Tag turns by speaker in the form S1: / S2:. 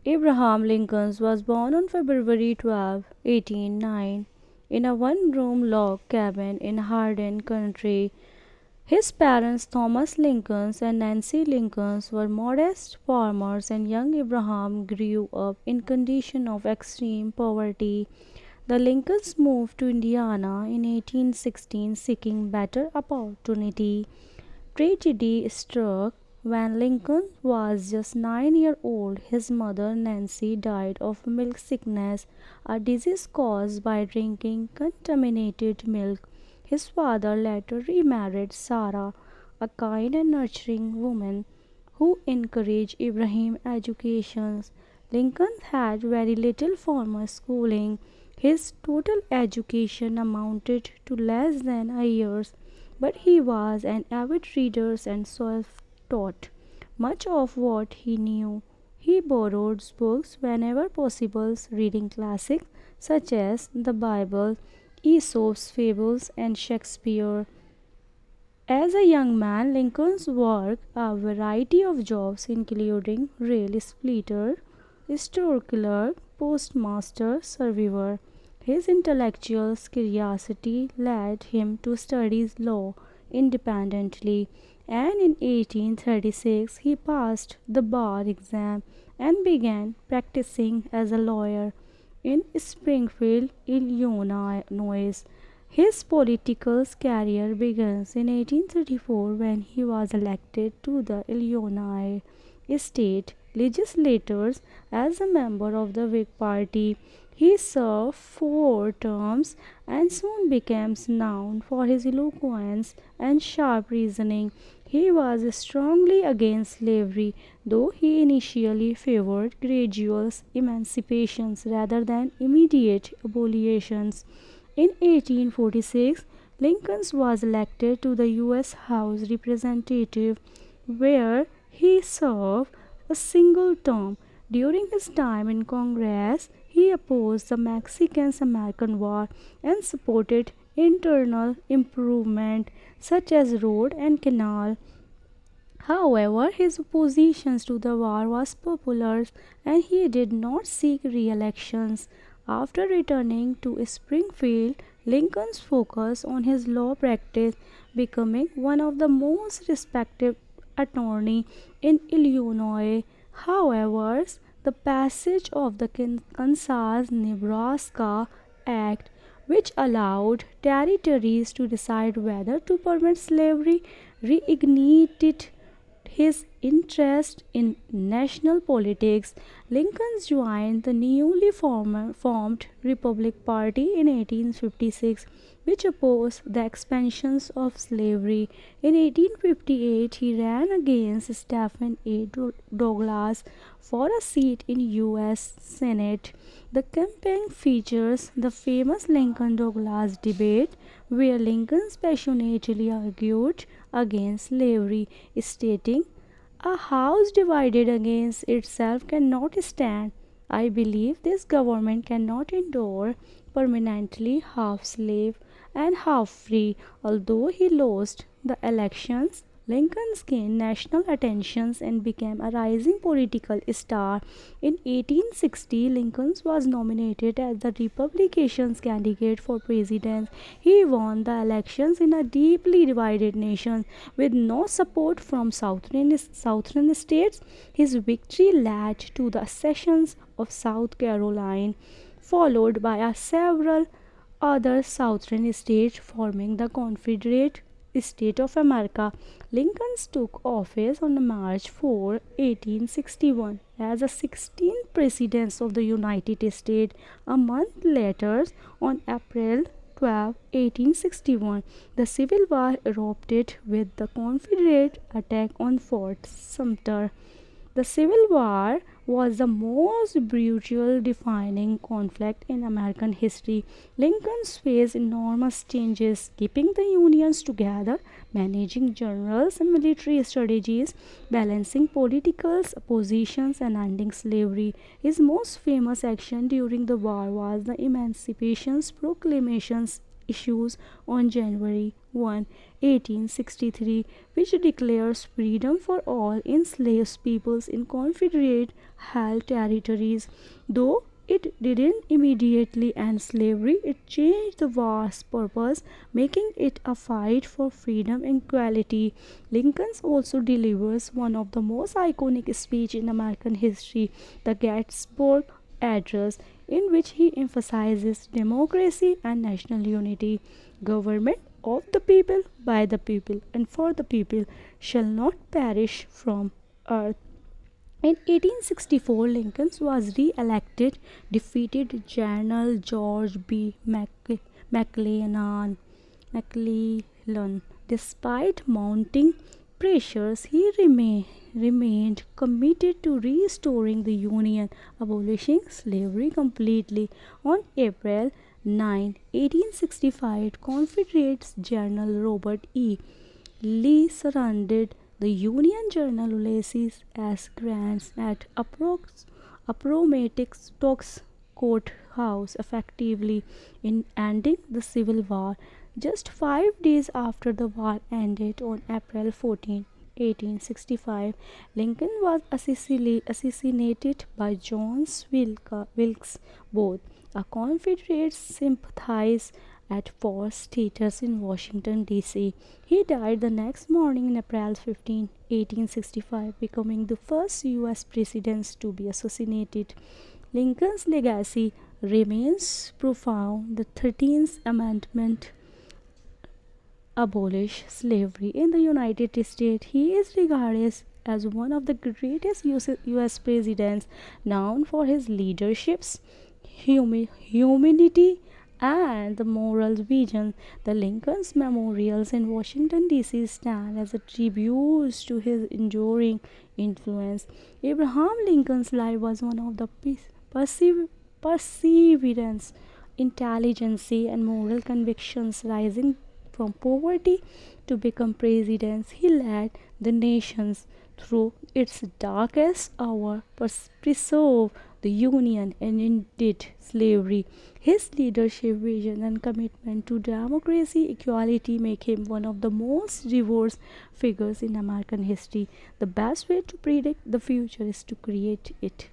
S1: Abraham Lincoln was born on February 12, 1809, in a one-room log cabin in Hardin County. His parents, Thomas Lincoln and Nancy Lincoln, were modest farmers, and young Abraham grew up in conditions of extreme poverty. The Lincolns moved to Indiana in 1816 seeking better opportunity. Tragedy struck when Lincoln was just 9 years old. His mother Nancy died of milk sickness, a disease caused by drinking contaminated milk. His father later remarried Sarah, a kind and nurturing woman who encouraged Ibrahim's education. Lincoln had very little formal schooling. His total education amounted to less than a year's, but he was an avid reader and self-taught. Much of what he knew, he borrowed books whenever possible, reading classics such as the Bible, Aesop's fables, and Shakespeare. As a young man, Lincoln's worked a variety of jobs including rail splitter, store clerk, postmaster, surveyor. His intellectual curiosity led him to study law independently, and in 1836 he passed the bar exam and began practicing as a lawyer in Springfield, Illinois. His political career begins in 1834 when he was elected to the Illinois state legislatures as a member of the Whig Party. He served 4 terms and soon became known for his eloquence and sharp reasoning. He was strongly against slavery, though he initially favored gradual emancipations rather than immediate abolitions. In 1846, Lincoln was elected to the U.S. House Representative, where he served a single term. During his time in Congress, he opposed the Mexican-American War and supported internal improvement such as road and canal. However, his opposition to the war was popular and he did not seek re-election. After returning to Springfield, Lincoln's focus on his law practice, becoming one of the most respected attorney in Illinois. However, the passage of the Kansas-Nebraska Act, which allowed territories to decide whether to permit slavery, reignited his interest in national politics. Lincoln joined the newly formed Republican Party in 1856, which opposed the expansions of slavery. In 1858, he ran against Stephen A. Douglas for a seat in U.S. Senate. The campaign features the famous Lincoln-Douglas debate, where Lincoln passionately argued against slavery, stating, "A house divided against itself cannot stand. I believe this government cannot endure permanently half slave and half free." Although he lost the elections, Lincoln gained national attention and became a rising political star. In 1860, Lincoln was nominated as the Republican candidate for president. He won the elections in a deeply divided nation with no support from southern states. His victory led to the accession of South Carolina, followed by several other southern states forming the Confederate State of America. Lincoln took office on March 4, 1861 as the 16th President of the United States. A month later, on April 12, 1861, the Civil War erupted with the Confederate attack on Fort Sumter. The Civil War was the most brutal defining conflict in American history. Lincoln faced enormous changes, keeping the Unions together, managing generals and military strategies, balancing political oppositions, and ending slavery. His most famous action during the war was the Emancipation Proclamation's issues on January 1, 1863, which declares freedom for all enslaved peoples in Confederate held territories. Though it didn't immediately end slavery, it changed the war's purpose, making it a fight for freedom and equality. Lincoln also delivers one of the most iconic speeches in American history, the Gettysburg Address, in which he emphasizes democracy and national unity. Government of the people, by the people, and for the people shall not perish from earth. In 1864, Lincoln was re-elected, defeated General George B. McClellan. McClellan. Despite mounting pressures, he remained committed to restoring the Union, abolishing slavery completely. On April 9, 1865, Confederate General Robert E. Lee surrendered the Union General Ulysses S. Grant at Appomattox Courthouse, effectively in ending the Civil War. Just 5 days after the war ended on April 14, 1865, Lincoln was assassinated by John Wilkes Booth, a Confederate sympathizer at Fort Theater in Washington, D.C. He died the next morning on April 15, 1865, becoming the first U.S. president to be assassinated. Lincoln's legacy remains profound. The 13th Amendment abolished slavery in the United States. He is regarded as one of the greatest US presidents, known for his leaderships, humanity, and the moral vision. The Lincoln's memorials in Washington, D.C. stand as a tribute to his enduring influence. Abraham Lincoln's life was one of the perseverance, intelligence, and moral convictions. Rising from poverty to become president, he led the nations through its darkest hour, preserved the Union and ended slavery. His leadership, vision, and commitment to democracy, equality make him one of the most revered figures in American history. The best way to predict the future is to create it.